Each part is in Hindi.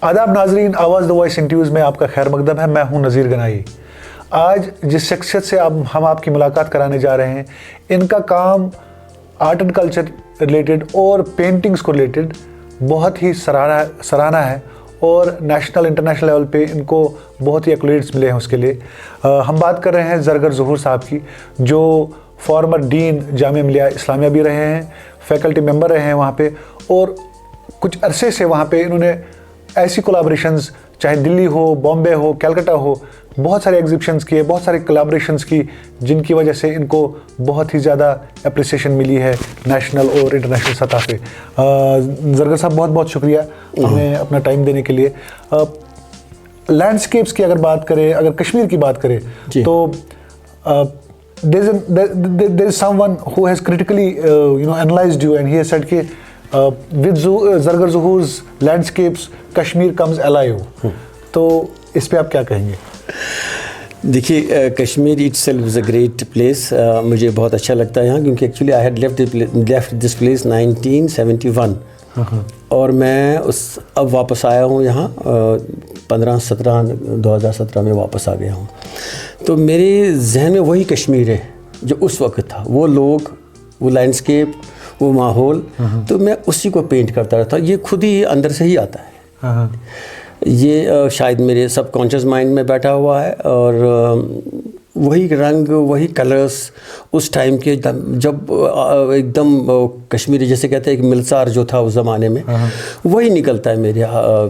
आदाब नाजरीन, आवाज़ द वॉइस इंटरव्यूज़ में आपका खैर मकदम है। मैं हूं नज़ीर गनाई। आज जिस शख्सियत से हम आपकी मुलाकात कराने जा रहे हैं, इनका काम आर्ट एंड कल्चर रिलेटेड और पेंटिंग्स को रिलेटेड बहुत ही सराहना है और नेशनल इंटरनेशनल लेवल पे इनको बहुत ही एक्लोरेट्स मिले हैं उसके लिए। हम बात कर रहे हैं ज़रगर ज़हूर साहब की, जो फॉर्मर डीन जामिया मिलिया इस्लामिया भी रहे हैं, फैकल्टी मेंबर रहे हैं वहाँ पे, और कुछ अरसे से वहाँ पे इन्होंने ऐसी कोलाब्रेशंस, चाहे दिल्ली हो, बॉम्बे हो, कलकत्ता हो, बहुत सारे एग्जिबिशंस किए, बहुत सारे कोलाब्रेशंस की, जिनकी वजह से इनको बहुत ही ज़्यादा अप्रिसिएशन मिली है नेशनल और इंटरनेशनल सतह पे। ज़रगर साहब, बहुत बहुत शुक्रिया हमें अपना टाइम देने के लिए। लैंडस्केप्स की अगर बात करें, अगर कश्मीर की बात करें, तो there is someone who has critically analyzed you and he has said कि with Zargar ज़हूर's landscapes Kashmir comes alive। तो इस पे आप क्या कहेंगे? देखिए, Kashmir itself is a great place। मुझे बहुत अच्छा लगता है यहाँ, क्योंकि actually I had left this place 1971 और मैं अब वापस आया हूँ यहाँ 2017 में वापस आ गया हूँ। तो मेरे जहन में वही कश्मीर है जो उस वक्त था, वो लोग, वो लैंडस्केप, वो माहौल, तो मैं उसी को पेंट करता रहता। ये खुद ही अंदर से ही आता है। ये शायद मेरे सबकॉन्शियस माइंड में बैठा हुआ है, और वही रंग, वही कलर्स उस टाइम के, जब एकदम कश्मीरी जैसे कहते हैं कि मिलसार जो था उस ज़माने में, वही निकलता है मेरे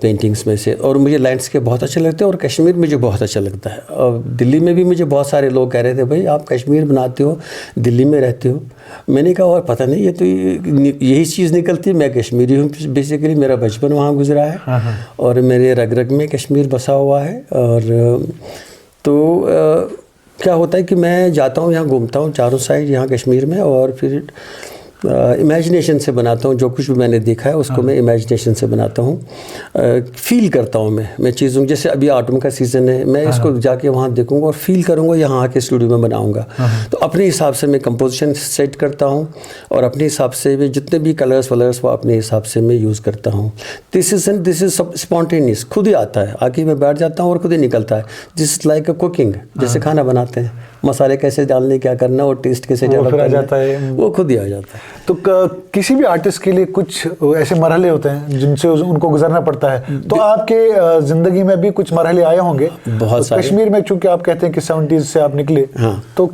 पेंटिंग्स में से। और मुझे लैंडस्केप बहुत अच्छे लगते हैं और कश्मीर मुझे बहुत अच्छा लगता है। और दिल्ली में भी मुझे बहुत सारे लोग कह रहे थे, भाई आप कश्मीर बनाते हो, दिल्ली में रहते हो। मैंने कहा और पता नहीं, ये तो यही चीज़ निकलती है। मैं कश्मीरी हूँ बेसिकली, मेरा बचपन वहाँ गुजरा है और मेरे रग रग में कश्मीर बसा हुआ है। और तो क्या होता है कि मैं जाता हूँ, यहाँ घूमता हूँ चारों साइड यहाँ कश्मीर में, और फिर इमेजिनेशन से बनाता हूँ। जो कुछ भी मैंने देखा है उसको मैं इमेजिनेशन से बनाता हूँ, फील करता हूँ मैं चीज़ों। जैसे अभी ऑटम का सीज़न है, मैं इसको जाके वहाँ देखूँगा और फील करूँगा, यहाँ आके स्टूडियो में बनाऊँगा। तो अपने हिसाब से मैं कंपोजिशन सेट करता हूँ और अपने हिसाब से मैं जितने भी कलर्स वलर्स वो अपने हिसाब से मैं यूज़ करता हूँ। दिस इज़ सब स्पॉन्टेनियस, खुद ही आता है, आके मैं बैठ जाता हूँ और खुद ही निकलता है। This is like a cooking, जैसे खाना बनाते हैं, मसाले कैसे डालने, क्या करना और टेस्ट कैसे डेवलप करना, जाता है, वो खुद ही आ जाता है। तो किसी भी आर्टिस्ट के लिए कुछ ऐसे मरहले होते हैं जिनसे उनको गुजरना पड़ता है। तो आपके ज़िंदगी में भी कुछ मरहले आए होंगे बहुत सारे। कश्मीर में चूंकि आप कहते हैं कि 70s से आप निकले, तो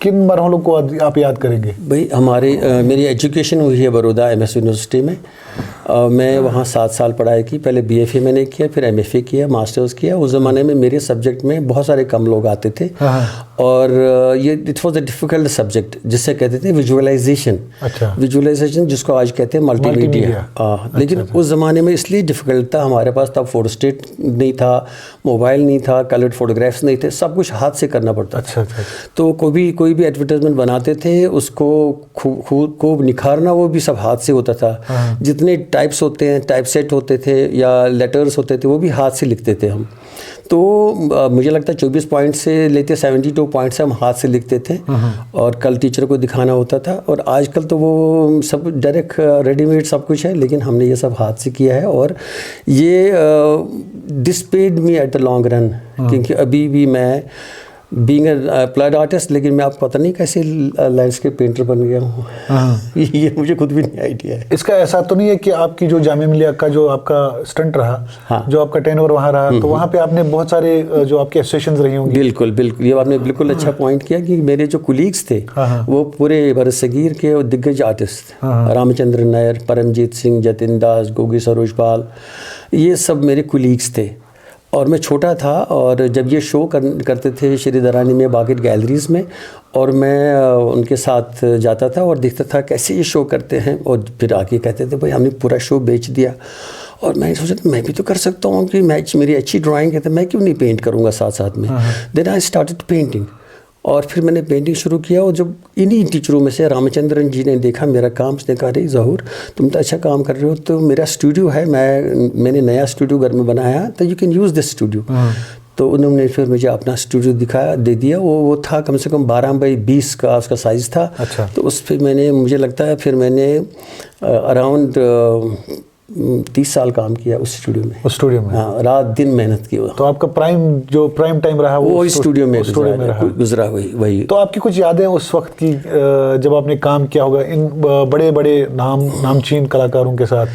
किन मरहलों को आप याद करेंगे? भाई मेरी एजुकेशन हुई है बड़ौदा MS यूनिवर्सिटी में। मैं वहाँ 7 साल पढ़ाई की। पहले BFA मैंने किया, फिर MFA किया, मास्टर्स किया। उस ज़माने में मेरे सब्जेक्ट में बहुत सारे कम लोग आते थे और ये it was a difficult subject, जिसे कहते थे विजुअलाइजेशन। विजुअलाइजेशन जिसको आज कहते हैं मल्टीमीडिया। लेकिन उस ज़माने में इसलिए डिफ़िकल्ट था, हमारे पास तब फोटोस्टेट नहीं था, मोबाइल नहीं था, कलर्ड फोटोग्राफ्स नहीं थे, सब कुछ हाथ से करना पड़ता था। तो कोई भी एडवर्टाइजमेंट बनाते थे, उसको खूब निखारना, वो भी सब हाथ से होता था। जितने टाइप्स होते हैं, टाइप सेट होते थे या लेटर्स होते थे, वो भी हाथ से लिखते थे हम। तो मुझे लगता है 24 पॉइंट से लेते 72 पॉइंट से हम हाथ से लिखते थे और कल टीचर को दिखाना होता था। और आजकल तो वो सब डायरेक्ट रेडीमेड सब कुछ है, लेकिन हमने ये सब हाथ से किया है और ये this paid me at the long run. क्योंकि अभी भी मैं बीइंग अप्लाइड आर्टिस्ट, लेकिन मैं आपको पता नहीं कैसे लैंडस्केप पेंटर बन गया हूँ। ये मुझे खुद भी नहीं आइडिया है। इसका ऐसा तो नहीं है कि आपकी जो जामिया मिलिया का जो आपका स्टंट रहा, जो आपका टेनओवर वहाँ रहा, तो वहाँ पे आपने बहुत सारे जो आपके एसोसिएशंस रही होंगी? बिल्कुल, ये आपने बिल्कुल अच्छा पॉइंट किया कि मेरे जो कुलीग्स थे वो पूरे बरसगीर के दिग्गज आर्टिस्ट, रामचंद्र नायर, परमजीत सिंह, जतिन दास, गोगी सरोजपाल, ये सब मेरे कुलीग्स थे। और मैं छोटा था, और जब ये शो करते थे श्री दरानी में, बागेट गैलरीज़ में, और मैं उनके साथ जाता था और देखता था कैसे ये शो करते हैं। और फिर आके कहते थे, भाई हमने पूरा शो बेच दिया। और मैंने सोचा मैं भी तो कर सकता हूँ, कि मेरी अच्छी ड्राइंग है, तो मैं क्यों नहीं पेंट करूँगा साथ में। देन आई स्टार्टेड पेंटिंग, और फिर मैंने पेंटिंग शुरू किया। और जब इन्हीं टीचरों में से रामचंद्रन जी ने देखा मेरा काम, उसने कहा, अरे ज़हूर तुम तो अच्छा काम कर रहे हो, तो मेरा स्टूडियो है, मैंने नया स्टूडियो घर में बनाया, तो you can use this studio. तो उन्होंने फिर मुझे अपना स्टूडियो दे दिया। वो था कम से कम 12x20 का उसका साइज़ था। तो उस पर मुझे लगता है फिर मैंने अराउंड 30 साल काम किया उस स्टूडियो में। उस स्टूडियो में? हाँ, रात दिन मेहनत की। तो आपका प्राइम टाइम रहा वो स्टूडियो में गुजरा। वही तो आपकी कुछ यादें उस वक्त की जब आपने काम किया होगा इन बड़े बड़े नामचीन कलाकारों के साथ,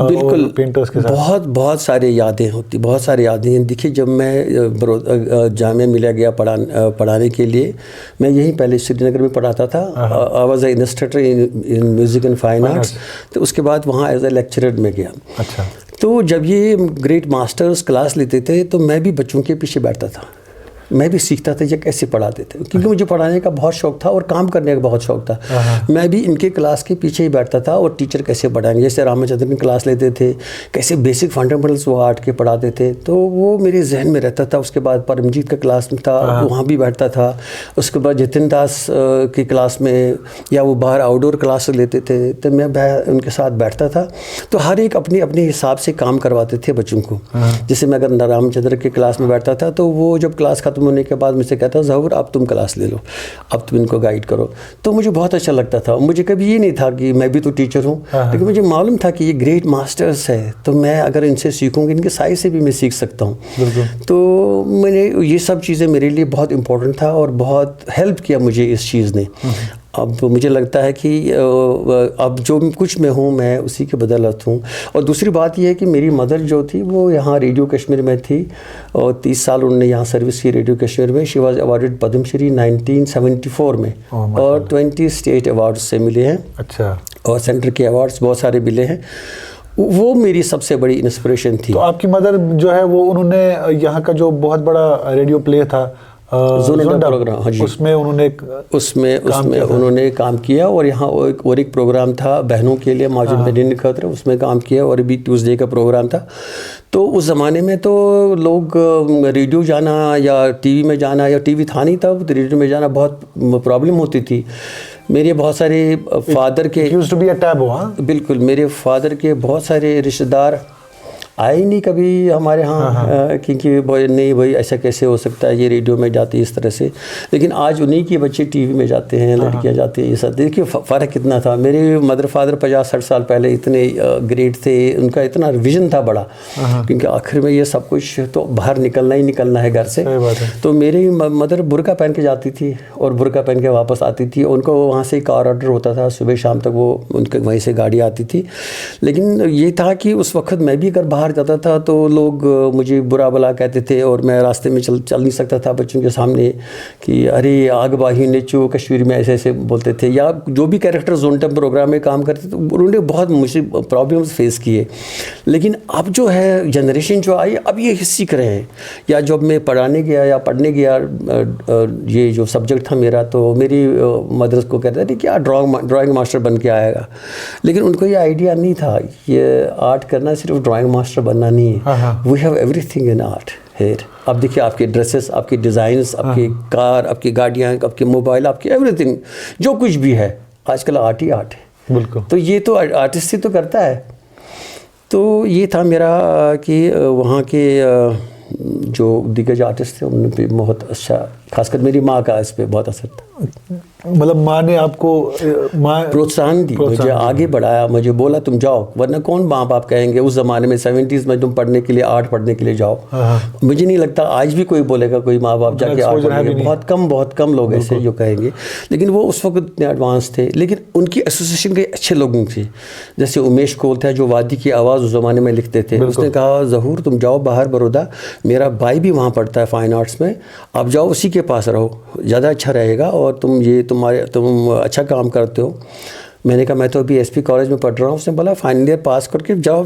बिल्कुल पेंटर्स के साथ? बहुत सारे यादें होती, बहुत सारी यादें हैं। देखिए, जब मैं जामिया मिलिया गया पढ़ाने के लिए, मैं यहीं पहले श्रीनगर में पढ़ाता था। I was an instructor in music and fine arts. तो उसके बाद वहाँ एज ए लेक्चरर में गया। अच्छा। तो जब ये ग्रेट मास्टर्स क्लास लेते थे तो मैं भी बच्चों के पीछे बैठता था, मैं भी सीखता था ये कैसे पढ़ाते थे, क्योंकि मुझे पढ़ाने का बहुत शौक था और काम करने का बहुत शौक था। मैं भी इनके क्लास के पीछे ही बैठता था और टीचर कैसे पढ़ाएंगे, जैसे रामचंद्रन क्लास लेते थे, कैसे बेसिक फंडामेंटल्स वो आर्ट के पढ़ाते थे, तो वो मेरे जहन में रहता था। उसके बाद परमजीत का क्लास में था, वहाँ भी बैठता था। उसके बाद जितिन दास की क्लास में, या वो बाहर आउटडोर क्लास लेते थे, तो मैं उनके साथ बैठता था। तो हर एक अपने अपने हिसाब से काम करवाते थे बच्चों को। जैसे मैं अगर रामचंद्र के क्लास में बैठता था तो वो जब क्लास खत्म होने के बाद मुझसे कहता, ज़हूर अब तुम क्लास ले लो, अब तुम इनको गाइड करो। तो मुझे बहुत अच्छा लगता था। मुझे कभी ये नहीं था कि मैं भी तो टीचर हूँ, लेकिन मुझे मालूम था कि ये ग्रेट मास्टर्स है, तो मैं अगर इनसे सीखूंगी, इनके साइज से भी मैं सीख सकता हूँ। तो मैंने ये सब चीज़ें मेरे लिए बहुत इम्पोर्टेंट था और बहुत हेल्प किया मुझे इस चीज़ ने। अब मुझे लगता है कि अब जो कुछ मैं हूँ, मैं उसी के बदौलत हूँ। और दूसरी बात यह है कि मेरी मदर जो थी वो यहाँ रेडियो कश्मीर में थी और 30 साल उन्होंने यहाँ सर्विस की रेडियो कश्मीर में। शी वॉज अवार्डेड पद्मश्री 1974 में और 20 स्टेट अवार्ड्स से मिले हैं। अच्छा। और सेंटर के अवार्ड्स बहुत सारे मिले हैं। वो मेरी सबसे बड़ी इंस्पिरेशन थी। तो आपकी मदर जो है वो उन्होंने यहाँ का जो बहुत बड़ा रेडियो प्ले था प्रोग्राम, हाँ जी, उसमें उन्होंने काम किया। और यहाँ और एक प्रोग्राम था बहनों के लिए, माजिद मदीन खतर, उसमें काम किया। और अभी ट्यूसडे का प्रोग्राम था। तो उस ज़माने में तो लोग रेडियो जाना या टीवी में जाना, या टीवी था नहीं तब, तो रेडियो में जाना बहुत प्रॉब्लम होती थी। मेरे बहुत सारे फादर के used to be a taboo. हाँ, बिल्कुल। मेरे फादर के बहुत सारे रिश्तेदार आए ही नहीं कभी हमारे यहाँ, क्योंकि नहीं भाई ऐसा कैसे हो सकता है, ये रेडियो में जाते इस तरह से। लेकिन आज उन्हीं के बच्चे टीवी में जाते हैं, लड़कियाँ जाती हैं, ये सब। देखिए फ़र्क कितना था। मेरे मदर फादर 50-60 साल पहले इतने ग्रेट थे, उनका इतना विजन था बड़ा, क्योंकि आखिर में ये सब कुछ तो बाहर निकलना ही निकलना है घर से। तो मेरी मदर बुर्का पहन के जाती थी और बुर्का पहन के वापस आती थी। उनको वहाँ से कार ऑर्डर होता था, सुबह शाम तक वो उनके वहीं से गाड़ी आती थी। लेकिन ये था कि उस वक्त मैं भी अगर बाहर जाता था तो लोग मुझे बुरा भला कहते थे और मैं रास्ते में चल नहीं सकता था बच्चों के सामने कि अरे आग बाही नेचो, कश्मीर में ऐसे ऐसे बोलते थे। या जो भी कैरेक्टर जोनटम प्रोग्राम में काम करते थे उन्होंने बहुत मुझे प्रॉब्लम्स फेस किए। लेकिन अब जो है जनरेशन जो आई, अब ये सीख रहे हैं। या जब मैं पढ़ाने गया या पढ़ने गया, ये जो सब्जेक्ट था मेरा, तो मेरी मदर को कहते थे क्या ड्राइंग मास्टर बन के आएगा। लेकिन उनको ये आइडिया नहीं था, ये आर्ट करना सिर्फ ड्राइंग मास्टर बनना नहीं है। We have everything in art here. अब देखिए आपके ड्रेसेस, आपके डिज़ाइंस, आपकी कार, आपकी गाड़ियाँ, आपके मोबाइल, आपकी एवरीथिंग, जो कुछ भी है आजकल आर्ट ही आर्ट है। बिल्कुल। तो ये तो आर्टिस्ट ही तो करता है। तो ये था मेरा कि वहाँ के जो दिग्गज आर्टिस्ट थे उन्होंने भी बहुत अच्छा, खासकर मेरी माँ का इस पर बहुत असर था। मतलब माँ ने आपको प्रोत्साहन दी, मुझे आगे बढ़ाया, मुझे बोला तुम जाओ, वरना कौन माँ बाप कहेंगे उस ज़माने में 70s में तुम पढ़ने के लिए, आर्ट पढ़ने के लिए जाओ। मुझे नहीं लगता आज भी कोई बोलेगा, कोई माँ बाप जाके आर्ट पढ़ेंगे, बहुत कम लोग ऐसे जो कहेंगे। लेकिन वो उस वक्त इतने एडवांस थे। लेकिन उनकी एसोसिएशन के अच्छे लोगों थे, जैसे उमेश कोल था जो वादी की आवाज़ उस ज़माने में लिखते थे। उसने कहा ज़हूर तुम जाओ बाहर बड़ौदा, मेरा भाई भी वहाँ पढ़ता है फाइन आर्ट्स में, आप जाओ उसी के पास रहो, ज़्यादा अच्छा रहेगा और तुम अच्छा काम करते हो। मैंने कहा मैं तो अभी एसपी कॉलेज में पढ़ रहा हूँ। उसने बोला फाइनल ईयर पास करके जाओ,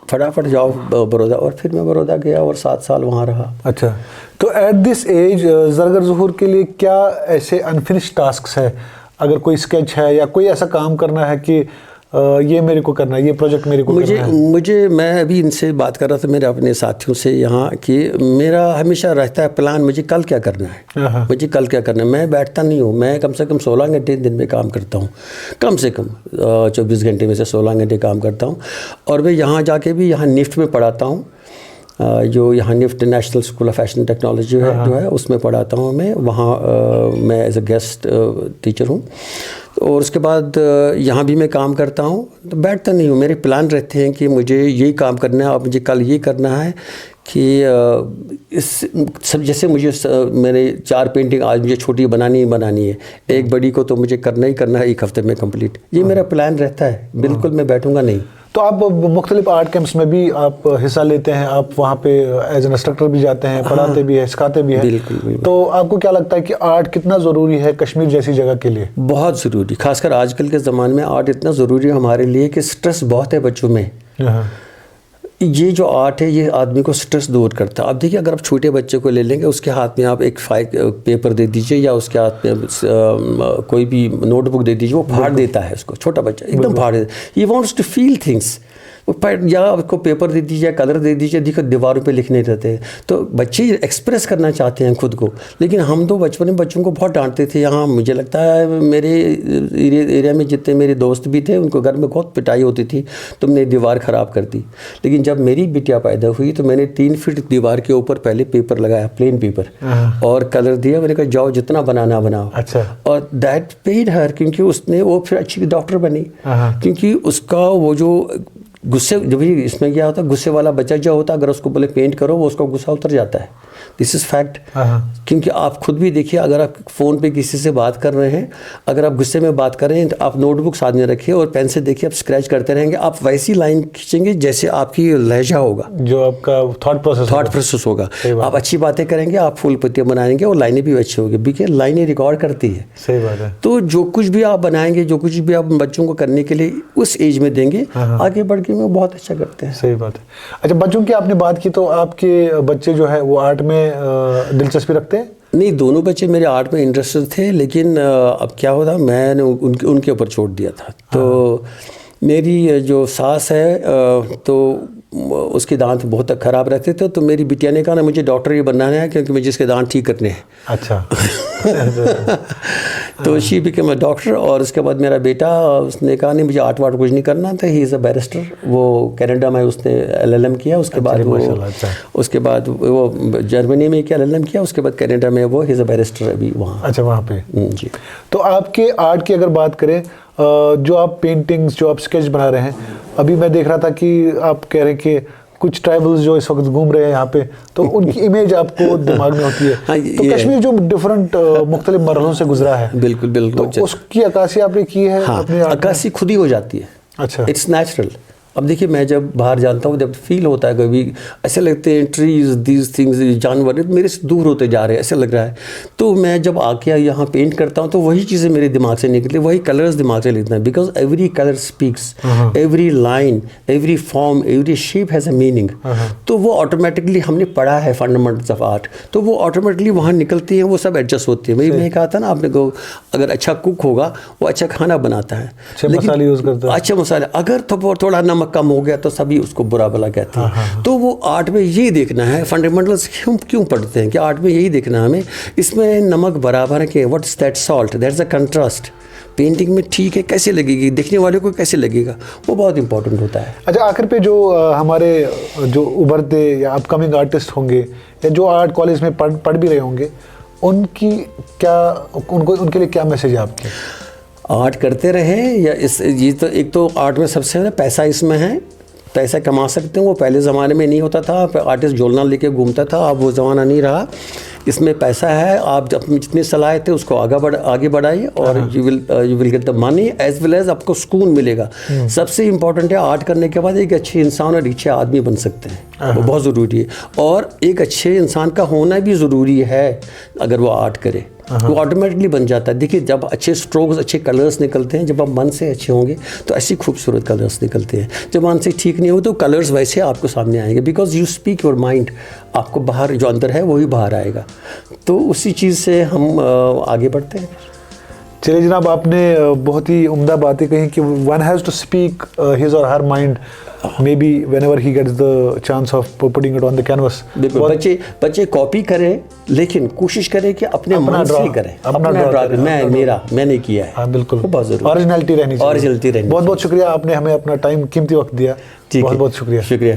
फटाफट जाओ बड़ौदा। और फिर मैं बड़ौदा गया और 7 साल वहाँ रहा। अच्छा, तो एट दिस एज ज़रगर ज़हूर के लिए क्या ऐसे अनफिनिश्ड टास्क्स है? अगर कोई स्केच है या कोई ऐसा काम करना है कि ये मेरे को करना है, ये प्रोजेक्ट मेरे को करना है। मैं अभी इनसे बात कर रहा था मेरे अपने साथियों से यहाँ कि मेरा हमेशा रहता है प्लान, मुझे कल क्या करना है, मुझे कल क्या करना है। मैं बैठता नहीं हूँ, मैं कम से कम 16 घंटे दिन में काम करता हूँ, कम से कम 24 घंटे में से 16 घंटे काम करता हूँ। और मैं यहाँ जाके भी यहाँ निफ्ट में पढ़ाता हूँ। जो यहाँ NIFT national school of fashion technology है जो है उसमें पढ़ाता हूँ मैं, वहाँ मैं एज अ गेस्ट टीचर हूँ। और उसके बाद यहाँ भी मैं काम करता हूँ, तो बैठता नहीं हूँ, मेरे प्लान रहते हैं कि मुझे यही काम करना है, अब मुझे कल ये करना है कि इस सब, जैसे मुझे मेरे 4 पेंटिंग आज मुझे छोटी बनानी ही बनानी है, एक बड़ी को तो मुझे करना ही करना है 1 हफ्ते में कंप्लीट, ये मेरा प्लान रहता है, बिल्कुल मैं बैठूंगा नहीं। तो आप मुख्तलिफ आर्ट कैंप्स में भी आप हिस्सा लेते हैं, आप वहाँ पे एज एन इंस्ट्रक्टर भी जाते हैं, पढ़ाते भी हैं, सिखाते भी हैं। बिल्कुल। तो आपको क्या लगता है कि आर्ट कितना ज़रूरी है कश्मीर जैसी जगह के लिए? बहुत ज़रूरी, खासकर आजकल के ज़माने में आर्ट इतना ज़रूरी है हमारे लिए कि स्ट्रेस बहुत है बच्चों में। ये जो आर्ट है ये आदमी को स्ट्रेस दूर करता है। अब देखिए, अगर आप छोटे बच्चे को ले लेंगे, उसके हाथ में आप एक पेपर दे दीजिए या उसके हाथ में कोई भी नोटबुक दे दीजिए, वो फाड़ देता है उसको, छोटा बच्चा एकदम फाड़ देता है। He wants to feel things, या आपको पेपर दे दीजिए, कलर दे दीजिए, देखो दीवारों पे लिखने रहते हैं, तो बच्चे एक्सप्रेस करना चाहते हैं खुद को। लेकिन हम तो बचपन में बच्चों को बहुत डांटते थे। यहाँ मुझे लगता है मेरे एरिया में जितने मेरे दोस्त भी थे, उनको घर में बहुत पिटाई होती थी, तुमने दीवार ख़राब कर दी। लेकिन जब मेरी बिटिया पैदा हुई तो मैंने 3 फीट दीवार के ऊपर पहले पेपर लगाया, प्लेन पेपर, और कलर दिया। मैंने कहा जाओ जितना बनाना बनाओ। अच्छा। और दैट पेड हर, क्योंकि उसने वो फिर अच्छी डॉक्टर बनी, क्योंकि उसका वो जो गुस्से, जब भी इसमें क्या होता है, गुस्से वाला बच्चा जो होता है, अगर उसको बोले पेंट करो, वो उसका गुस्सा उतर जाता है। This is fact. क्योंकि आप खुद भी देखिए, अगर आप फ़ोन पे किसी से बात कर रहे हैं, अगर आप गुस्से में बात कर रहे हैं, तो आप नोटबुक साथ में रखिए और पेन से देखिए, आप स्क्रैच करते रहेंगे, आप वैसी लाइन खींचेंगे जैसे आपकी लहजा होगा, जो आपका थॉट प्रोसेस होगा। आप अच्छी बातें करेंगे, आप फूल पत्तियाँ बनाएंगे और लाइनें भी अच्छी होगी, बिकॉज़ लाइनें रिकॉर्ड करती है। सही बात है। तो जो कुछ भी आप बनाएंगे, जो कुछ भी आप बच्चों को करने के लिए उस एज में देंगे, आगे बढ़ के वो बहुत अच्छा करते हैं। सही बात है। अच्छा, बच्चों की आपने बात की, तो आपके बच्चे जो है वो आर्ट में दिलचस्पी रखते हैं? नहीं, दोनों बच्चे मेरे आर्ट में इंटरेस्टेड थे, लेकिन अब क्या होता, मैंने उनके ऊपर छोड़ दिया था। तो मेरी जो सास है, तो उसके दांत बहुत ख़राब रहते थे, तो मेरी बिटिया ने कहा ना, मुझे डॉक्टर ही बनना है, क्योंकि मुझे इसके दांत ठीक करने हैं। अच्छा। तो शी बिकेम अ डॉक्टर। और उसके बाद मेरा बेटा, उसने कहा नहीं, मुझे आर्ट वार्ट कुछ नहीं करना था, ही इज़ अ बैरिस्टर। वो कनाडा में उसने LLM किया, उसके बाद वो जर्मनी में किया LLM किया, उसके बाद कनाडा में वो ही इज़ अ बैरिस्टर अभी वहाँ। अच्छा, वहाँ पे जी। तो आपके आर्ट की अगर बात करें, जो आप पेंटिंग्स, जो आप स्केच बना रहे हैं, अभी मैं देख रहा था कि आप कह रहे हैं कि कुछ ट्राइबल्स जो इस वक्त घूम रहे हैं यहाँ पे, तो उनकी इमेज आपको दिमाग में होती है। हाँ, तो कश्मीर जो डिफरेंट मुख्तलिफ मरहलों से गुजरा है, बिल्कुल, तो उसकी अक्कासी आपने की है? हाँ, अपने अक्कासी खुद ही हो जाती है। अच्छा। It's natural. अब देखिए, मैं जब बाहर जानता हूँ, जब फील होता है, कभी ऐसे लगते हैं ट्रीज, दीज थिंग्स, जानवर मेरे से दूर होते जा रहे हैं, ऐसा लग रहा है। तो मैं जब आके यहाँ पेंट करता हूँ, तो वही चीज़ें मेरे दिमाग से निकलती, वही कलर्स दिमाग से निकलते हैं, because every colour speaks, every line, every form, every shape has a meaning. तो वो ऑटोमेटिकली हमने पढ़ा है फंडामेंटल्स ऑफ आर्ट, तो वो ऑटोमेटिकली वहाँ निकलती है, वो सब एडजस्ट होती है। वही मैं कहा था ना आपने को, अगर अच्छा कुक होगा वो अच्छा खाना बनाता है, अच्छे मसाले यूज़ करता है, अच्छे मसाले। अगर तो थोड़ा नमक कम हो गया तो सभी उसको बुरा भला कहते हैं। तो वो आर्ट में ये देखना है, फंडामेंटल्स क्यों पढ़ते हैं, कि आर्ट में यही देखना है हमें, इसमें नमक बराबर है कि what is that salt, that's a contrast. Painting में ठीक है, कैसे लगेगी, देखने वाले को कैसे लगेगा, वो बहुत इंपॉर्टेंट होता है। अच्छा, आखिर पे जो हमारे जो उभरते या अपकमिंग आर्टिस्ट होंगे, या जो आर्ट कॉलेज में पढ़ भी रहे होंगे, उनके लिए क्या मैसेज है आपके? आर्ट करते रहें, या ये तो एक तो आर्ट में सबसे ज़्यादा पैसा इसमें है, पैसा कमा सकते हैं। वो पहले ज़माने में नहीं होता था, आर्टिस्ट झोलना लेके घूमता था, अब वो ज़माना नहीं रहा। इसमें पैसा है, आप जितनी सलाहियत है उसको आगे बढ़ाइए, और you will get the money as well as आपको सुकून मिलेगा। सबसे इम्पॉर्टेंट है, आर्ट करने के बाद एक अच्छे इंसान और अच्छे आदमी बन सकते हैं, वो बहुत ज़रूरी है। और एक अच्छे इंसान का होना भी ज़रूरी है, अगर वो आर्ट करे वो ऑटोमेटिकली बन जाता है। देखिए, जब अच्छे स्ट्रोक्स, अच्छे कलर्स निकलते हैं, जब आप मन से अच्छे होंगे तो ऐसी खूबसूरत कलर्स निकलते हैं। जब मन से ठीक नहीं हो तो कलर्स वैसे आपको सामने आएंगे, because you speak your mind, आपको बाहर जो अंदर है वही बाहर आएगा। तो उसी चीज़ से हम आगे बढ़ते हैं। चलिए जनाब, आपने बहुत ही उम्दा बातें कही कि one has to speak his और her mind, may be whenever he gets the chance of putting it on the canvas. बिल्कुल, बच्चे कॉपी करें, लेकिन कोशिश करें कि अपने मन से करें, अपना ड्रा करें। मैंने किया है। हाँ, बिल्कुल, बहुत ज़रूरी, ओरिजिनलिटी रहनी चाहिए। ओरिजिनलिटी रहनी। बहुत बहुत शुक्रिया, आपने हमें अपना टाइम कीमती वक्त दिया। बहुत बहुत शुक्रिया।